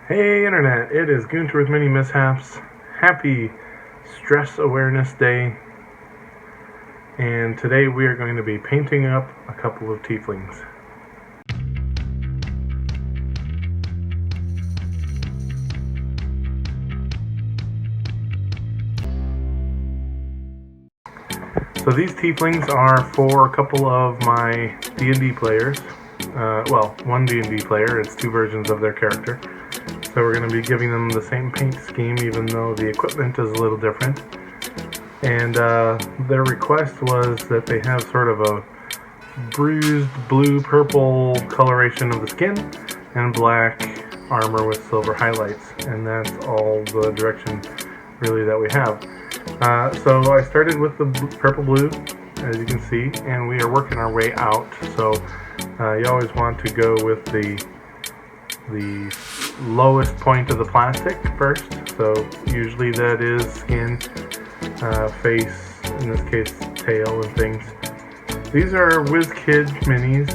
Hey Internet, it is Gunter with MiniMishaps. Happy Stress Awareness Day. And today we are going to be painting up a couple of tieflings. So these tieflings are for a couple of my D&D players. Well, one D&D player, it's two versions of their character. So we're going to be giving them the same paint scheme even though the equipment is a little different. And their request was that they have sort of a bruised blue-purple coloration of the skin and black armor with silver highlights. And that's all the direction really that we have. So I started with the purple-blue, as you can see, and we are working our way out. So you always want to go with the lowest point of the plastic first, so usually that is skin, face, in this case tail and things. These are Wizkids minis,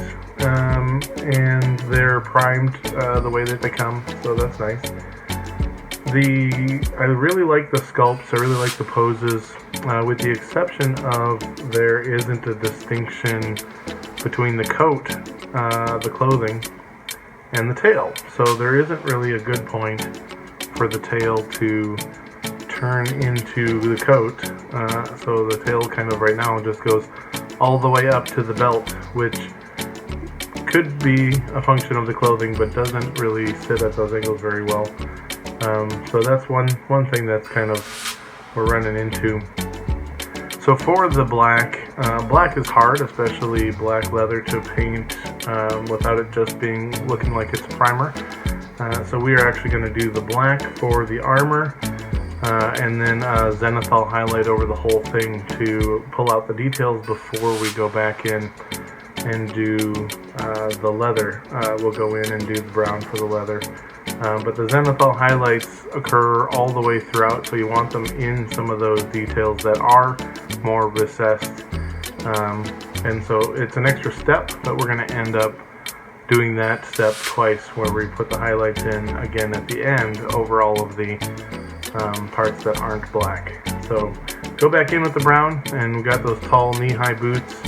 and they're primed the way that they come, so that's nice. I really like the sculpts, I really like the poses, with the exception of there isn't a distinction between the coat, the clothing, and the tail. So there isn't really a good point for the tail to turn into the coat. So the tail kind of right now just goes all the way up to the belt, which could be a function of the clothing, but doesn't really sit at those angles very well. So that's one thing that's kind of we're running into. So for the black, black is hard, especially black leather, to paint without it just looking like it's a primer. So we are actually going to do the black for the armor, and then zenithal highlight over the whole thing to pull out the details before we go back in and do the leather. We'll go in and do the brown for the leather. But the zenithal highlights occur all the way throughout, so you want them in some of those details that are more recessed. And so it's an extra step, but we're going to end up doing that step twice, where we put the highlights in again at the end over all of the parts that aren't black. So go back in with the brown, and we got those tall knee-high boots.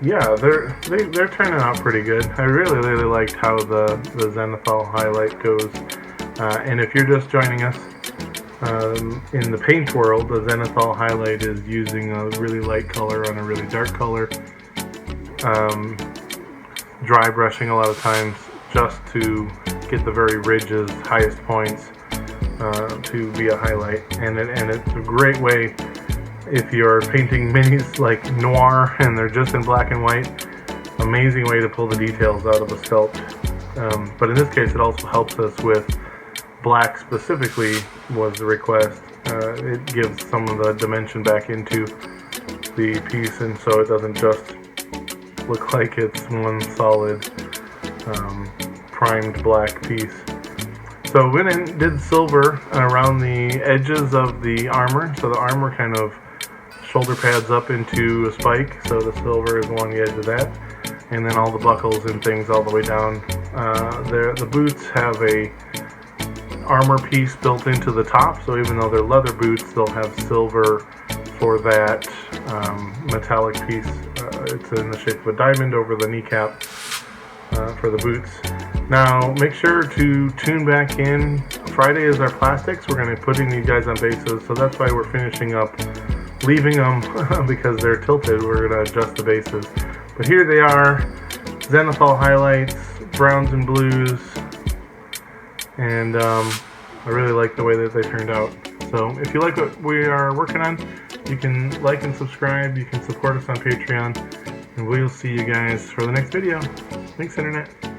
Yeah, they're turning out pretty good. I really liked how the zenithal highlight goes. And if you're just joining us, in the paint world, the zenithal highlight is using a really light color on a really dark color. Dry brushing a lot of times just to get the very ridges, highest points to be a highlight. And it's a great way if you're painting minis like noir and they're just in black and white. Amazing way to pull the details out of a sculpt. But in this case it also helps us with black specifically was the request. It gives some of the dimension back into the piece, and so it doesn't just look like it's one solid primed black piece. So went in, did silver around the edges of the armor, so the armor kind of shoulder pads up into a spike, so the silver is along the edge of that, and then all the buckles and things all the way down. The boots have a armor piece built into the top, so even though they're leather boots, they'll have silver for that metallic piece. It's in the shape of a diamond over the kneecap for the boots. Now make sure to tune back in. Friday is our plastics. We're going to be putting these guys on bases, so that's why we're finishing up leaving them because they're tilted. We're going to adjust the bases. But here they are, zenithal highlights, browns and blues, and I really like the way that they turned out. So if you like what we are working on, you can like and subscribe, you can support us on Patreon, and we'll see you guys for the next video. Thanks, Internet.